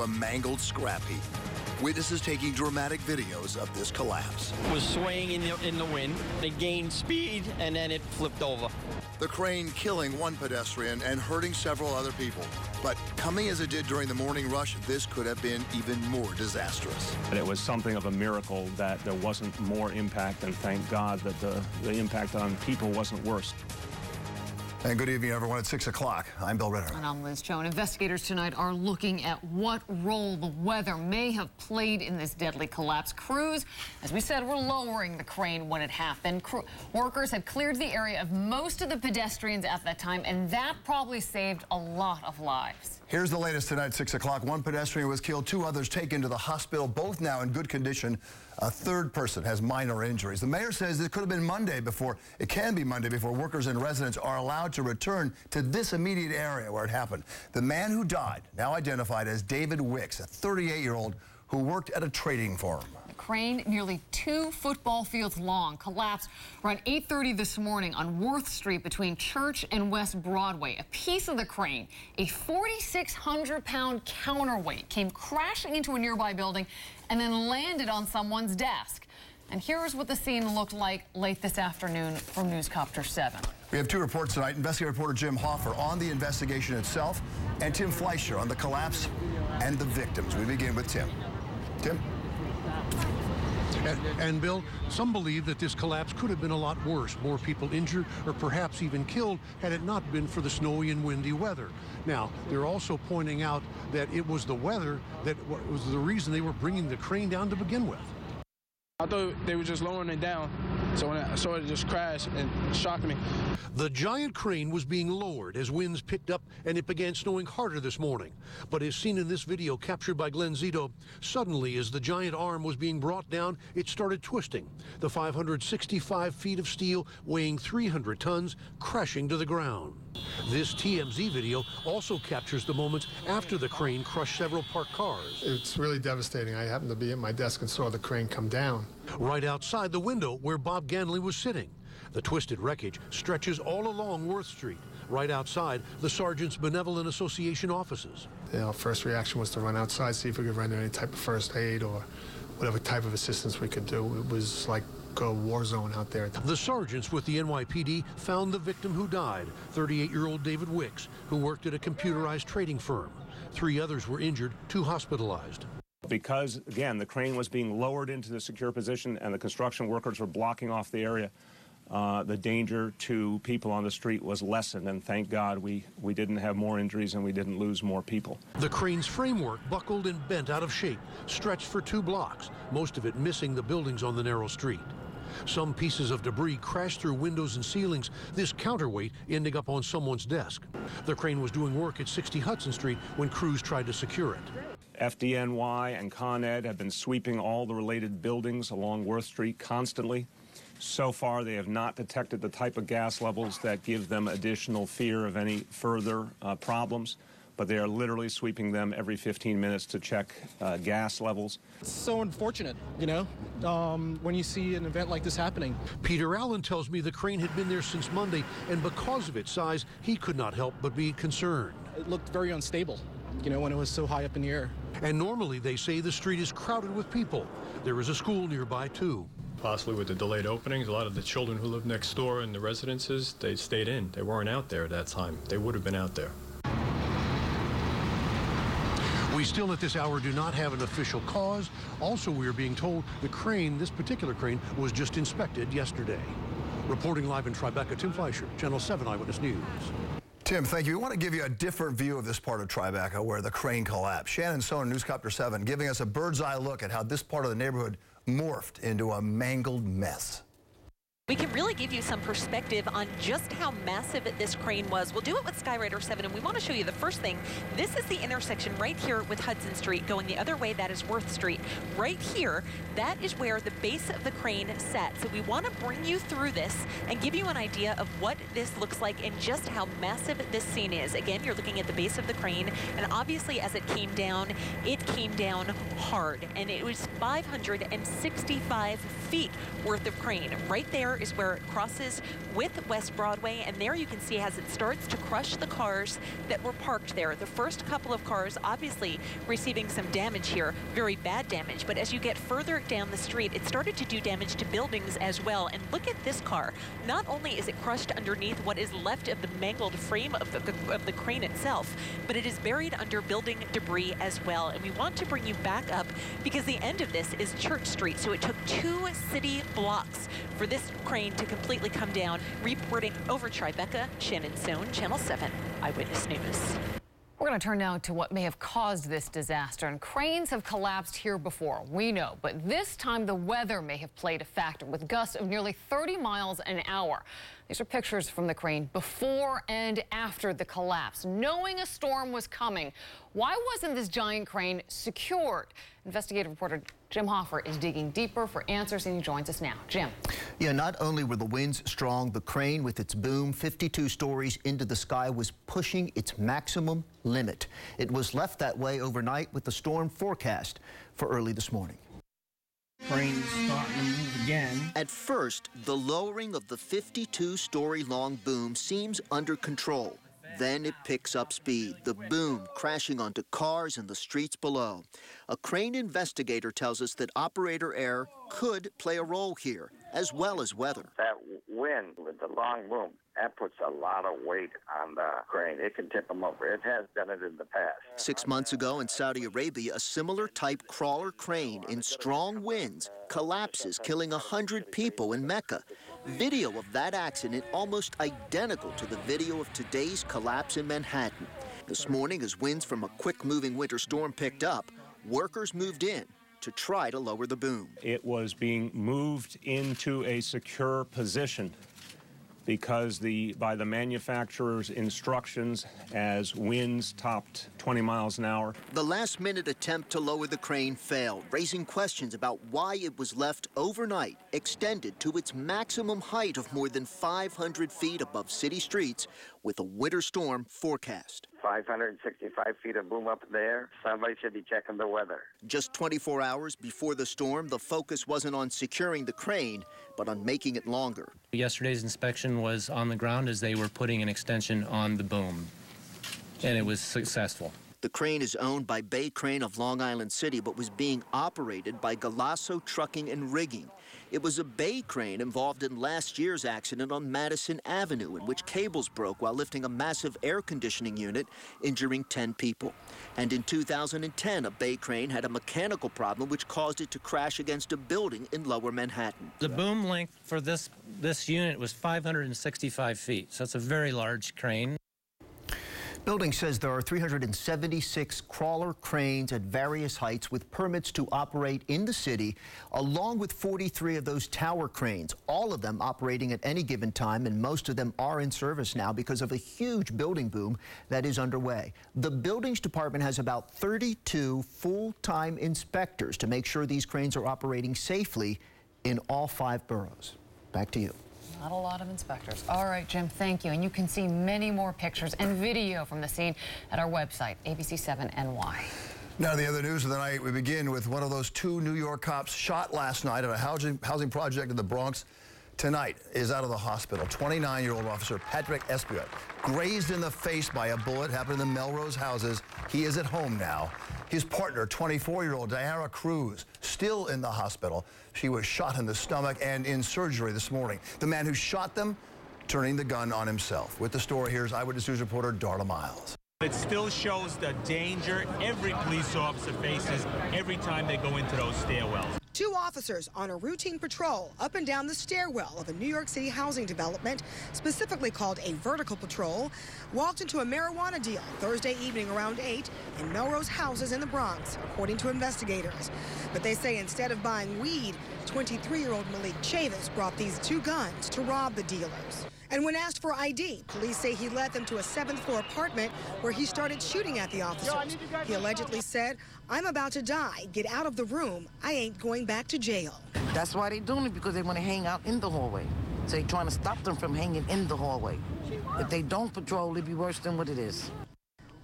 into a mangled scrap heap. Witnesses taking dramatic videos of this collapse. It was swaying in the wind. It gained speed, and then it flipped over. The crane killing one pedestrian and hurting several other people. But coming as it did during the morning rush, this could have been even more disastrous. It was something of a miracle that there wasn't more impact, and thank God that the impact on people wasn't worse. And good evening, everyone. At 6 o'clock, I'm Bill Ritter. And I'm Liz Joan. Investigators tonight are looking at what role the weather may have played in this deadly collapse. Crews, as we said, were lowering the crane when it happened. Workers had cleared the area of most of the pedestrians at that time, and that probably saved a lot of lives. Here's the latest tonight, 6 o'clock. One pedestrian was killed, 2 others taken to the hospital, both now in good condition. A third person has minor injuries. The mayor says it could have been Monday before workers and residents are allowed to return to this immediate area where it happened. The man who died, now identified as David Wicks, a 38-year-old who worked at a trading firm. The crane, nearly 2 football fields long, collapsed around 8:30 this morning on Worth Street between Church and West Broadway. A piece of the crane, a 4,600-pound counterweight, came crashing into a nearby building and then landed on someone's desk. And here's what the scene looked like late this afternoon from Newscopter 7. We have 2 reports tonight. Investigative reporter Jim Hoffer on the investigation itself, and Tim Fleischer on the collapse and the victims. We begin with Tim. Tim? And Bill, some believe that this collapse could have been a lot worse. More people injured or perhaps even killed had it not been for the snowy and windy weather. Now, they're also pointing out that it was the weather that was the reason they were bringing the crane down to begin with. I thought they were just lowering it down, so when I saw it just crash and shocked me. The giant crane was being lowered as winds picked up and it began snowing harder this morning. But as seen in this video captured by Glenn Zito, suddenly as the giant arm was being brought down, it started twisting. The 565 feet of steel weighing 300 tons crashing to the ground. This TMZ video also captures the moments after the crane crushed several parked cars. It's really devastating. I happened to be at my desk and saw the crane come down. Right outside the window where Bob Ganley was sitting. The twisted wreckage stretches all along Worth Street, right outside the Sergeants Benevolent Association offices. Our first reaction was to run outside, see if we could render any type of first aid or whatever type of assistance we could do. It was like a war zone out there. The sergeants with the NYPD found the victim who died, 38-year-old David Wicks, who worked at a computerized trading firm. 3 others were injured, 2 hospitalized. Because, again, the crane was being lowered into the secure position and the construction workers were blocking off the area, the danger to people on the street was lessened, and thank God we didn't have more injuries and we didn't lose more people. The crane's framework buckled and bent out of shape, stretched for 2 blocks, most of it missing the buildings on the narrow street. Some pieces of debris crashed through windows and ceilings, this counterweight ending up on someone's desk. The crane was doing work at 60 Hudson Street when crews tried to secure it. FDNY and Con Ed have been sweeping all the related buildings along Worth Street constantly. So far, they have not detected the type of gas levels that give them additional fear of any further problems, but they are literally sweeping them every 15 minutes to check gas levels. It's so unfortunate, you know, when you see an event like this happening. Peter Allen tells me the crane had been there since Monday, and because of its size, he could not help but be concerned. It looked very unstable, you know, when it was so high up in the air. And normally, they say, the street is crowded with people. There is a school nearby, too. Possibly with the delayed openings, a lot of the children who live next door in the residences, they stayed in. They weren't out there at that time. They would have been out there. We still at this hour do not have an official cause. Also, we are being told the crane, this particular crane, was just inspected yesterday. Reporting live in Tribeca, Tim Fleischer, Channel 7 Eyewitness News. Tim, thank you. We want to give you a different view of this part of Tribeca where the crane collapsed. Shannon Sohn, Newscopter 7, giving us a bird's eye look at how this part of the neighborhood morphed into a mangled mess. We can really give you some perspective on just how massive this crane was. We'll do it with Skyrider 7, and we want to show you the first thing. This is the intersection right here with Hudson Street. Going the other way, that is Worth Street. Right here, that is where the base of the crane sat. So we want to bring you through this and give you an idea of what this looks like and just how massive this scene is. Again, you're looking at the base of the crane, and obviously as it came down hard. And it was 565 feet worth of crane right there here is where it crosses with West Broadway, and there you can see as it starts to crush the cars that were parked there. The first couple of cars obviously receiving some damage here, very bad damage, but as you get further down the street, it started to do damage to buildings as well. And look at this car. Not only is it crushed underneath what is left of the mangled frame of the crane itself, but it is buried under building debris as well. And we want to bring you back up because the end of this is Church Street, so it took 2 city blocks for this crane to completely come down. Reporting over Tribeca, Shannon Sohn, Channel 7 Eyewitness News. We're going to turn now to what may have caused this disaster. And cranes have collapsed here before, we know, but this time the weather may have played a factor with gusts of nearly 30 miles an hour. These are pictures from the crane before and after the collapse. Knowing a storm was coming, why wasn't this giant crane secured? Investigative reporter Jim Hoffer is digging deeper for answers, and he joins us now. Jim. Yeah, not only were the winds strong, the crane with its boom 52 stories into the sky was pushing its maximum limit. It was left that way overnight with the storm forecast for early this morning. Crane's starting to move again. At first, the lowering of the 52-story long boom seems under control. Then it picks up speed, the boom crashing onto cars in the streets below. A crane investigator tells us that operator error could play a role here, as well as weather. That wind with the long boom, that puts a lot of weight on the crane. It can tip them over. It has done it in the past. 6 months ago in Saudi Arabia, a similar type crawler crane in strong winds collapses, killing 100 people in Mecca. Video of that accident almost identical to the video of today's collapse in Manhattan. This morning, as winds from a quick-moving winter storm picked up, workers moved in to try to lower the boom. It was being moved into a secure position because by the manufacturer's instructions, as winds topped 20 miles an hour. The last-minute attempt to lower the crane failed, raising questions about why it was left overnight, extended to its maximum height of more than 500 feet above city streets, with a winter storm forecast. 565 feet of boom up there. Somebody should be checking the weather. Just 24 hours before the storm, the focus wasn't on securing the crane, but on making it longer. Yesterday's inspection was on the ground as they were putting an extension on the boom, and it was successful. The crane is owned by Bay Crane of Long Island City, but was being operated by Galasso Trucking and Rigging. It was a Bay Crane involved in last year's accident on Madison Avenue, in which cables broke while lifting a massive air conditioning unit, injuring 10 people. And in 2010, a Bay Crane had a mechanical problem which caused it to crash against a building in Lower Manhattan. The boom length for this unit was 565 feet, so it's a very large crane. Building says there are 376 crawler cranes at various heights with permits to operate in the city, along with 43 of those tower cranes, all of them operating at any given time, and most of them are in service now because of a huge building boom that is underway. The Buildings Department has about 32 full-time inspectors to make sure these cranes are operating safely in all 5 boroughs. Back to you. Not a lot of inspectors. All right, Jim, thank you. And you can see many more pictures and video from the scene at our website, ABC7NY. Now, the other news of the night, we begin with one of those 2 New York cops shot last night at a housing project in the Bronx. Tonight is out of the hospital. 29-year-old officer Patrick Esposito, grazed in the face by a bullet, happened in the Melrose houses. He is at home now. His partner, 24-year-old Diara Cruz, still in the hospital. She was shot in the stomach and in surgery this morning. The man who shot them turning the gun on himself. With the story, here's Eyewitness News reporter Darla Miles. It still shows the danger every police officer faces every time they go into those stairwells. 2 officers on a routine patrol up and down the stairwell of a New York City housing development, specifically called a vertical patrol, walked into a marijuana deal Thursday evening around 8 in Melrose houses in the Bronx, according to investigators. But they say instead of buying weed, 23-year-old Malik Chavis brought these 2 guns to rob the dealers. And when asked for ID, police say he led them to a 7th-floor apartment where he started shooting at the officers. He allegedly said, "I'm about to die. Get out of the room. I ain't going back to jail." That's why they're doing it, because they want to hang out in the hallway. So they're trying to stop them from hanging in the hallway. If they don't patrol, it'll be worse than what it is.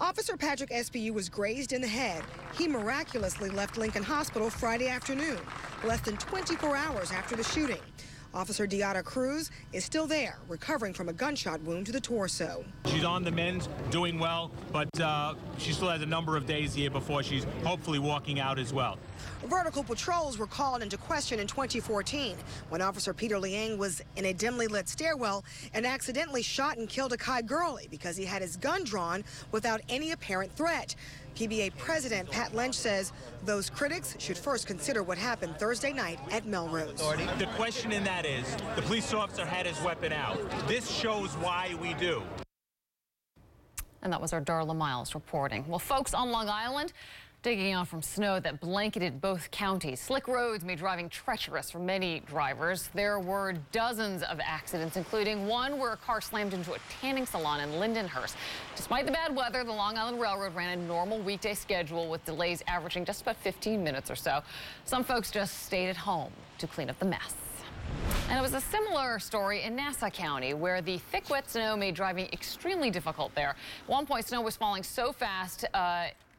Officer Patrick Esposito was grazed in the head. He miraculously left Lincoln Hospital Friday afternoon, less than 24 hours after the shooting. Officer Deotta Cruz is still there, recovering from a gunshot wound to the torso. She's on the mend, doing well, but she still has a number of days here before she's hopefully walking out as well. Vertical patrols were called into question in 2014 when Officer Peter Liang was in a dimly lit stairwell and accidentally shot and killed a Kai Gurley because he had his gun drawn without any apparent threat. PBA President Pat Lynch says those critics should first consider what happened Thursday night at Melrose. The question in that is, the police officer had his weapon out. This shows why we do. And that was our Darla Miles reporting. Well, folks on Long Island digging out from snow that blanketed both counties. Slick roads made driving treacherous for many drivers. There were dozens of accidents, including one where a car slammed into a tanning salon in Lindenhurst. Despite the bad weather, the Long Island Railroad ran a normal weekday schedule with delays averaging just about 15 minutes or so. Some folks just stayed at home to clean up the mess. And it was a similar story in Nassau County, where the thick, wet snow made driving extremely difficult there. At one point, snow was falling so fast,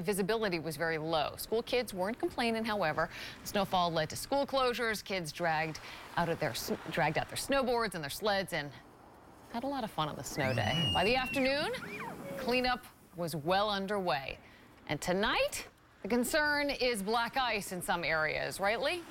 visibility was very low. School kids weren't complaining, however. Snowfall led to school closures. Kids dragged out their snowboards and their sleds and had a lot of fun on the snow day. By the afternoon, cleanup was well underway. And tonight, the concern is black ice in some areas, right, Lee?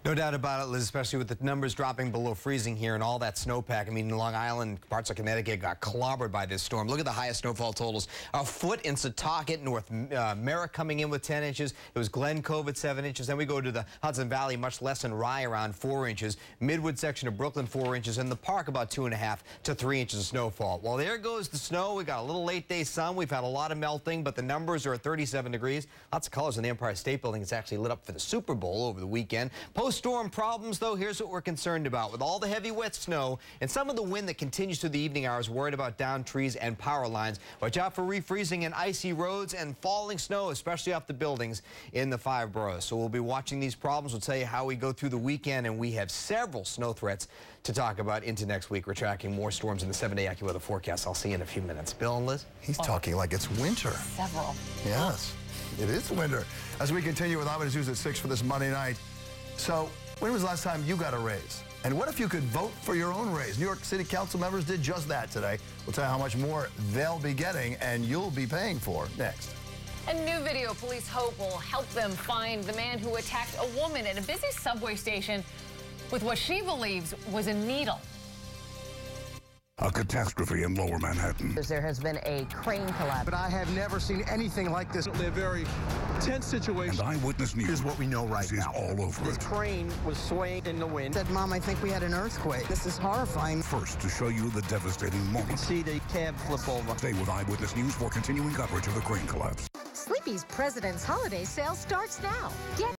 No doubt about it, Liz, especially with the numbers dropping below freezing here and all that snowpack. I mean, Long Island, parts of Connecticut got clobbered by this storm. Look at the highest snowfall totals. A foot in Setauket, North Merrick coming in with 10 inches. It was Glen Cove at 7 inches. Then we go to the Hudson Valley, much less in Rye, around 4 inches. Midwood section of Brooklyn, 4 inches. And the Park, about 2.5 to 3 inches of snowfall. Well, there goes the snow. We got a little late day sun. We've had a lot of melting, but the numbers are at 37 degrees. Lots of colors in the Empire State Building. It's actually lit up for the Super Bowl over the weekend. Post-storm problems, though, here's what we're concerned about. With all the heavy, wet snow and some of the wind that continues through the evening hours, worried about downed trees and power lines. Watch out for refreezing and icy roads and falling snow, especially off the buildings in the 5 boroughs. So we'll be watching these problems. We'll tell you how we go through the weekend, and we have several snow threats to talk about into next week. We're tracking more storms in the 7-day AccuWeather forecast. I'll see you in a few minutes. Bill and Liz? He's talking like it's winter. Several. Yes, it is winter. As we continue with Eyewitness News at 6 for this Monday night. So, when was the last time you got a raise? And what if you could vote for your own raise? New York City Council members did just that today. We'll tell you how much more they'll be getting and you'll be paying for next. A new video police hope will help them find the man who attacked a woman at a busy subway station with what she believes was a needle. A catastrophe in Lower Manhattan. There has been a crane collapse. But I have never seen anything like this. A very tense situation. And Eyewitness News is what we know right now. Is all over This it. crane was swaying in the wind. Said, Mom, I think we had an earthquake. This is horrifying. First to show you the devastating moment. See the cab flip over. Stay with Eyewitness News for continuing coverage of the crane collapse. Sleepy's President's Holiday Sale starts now. Get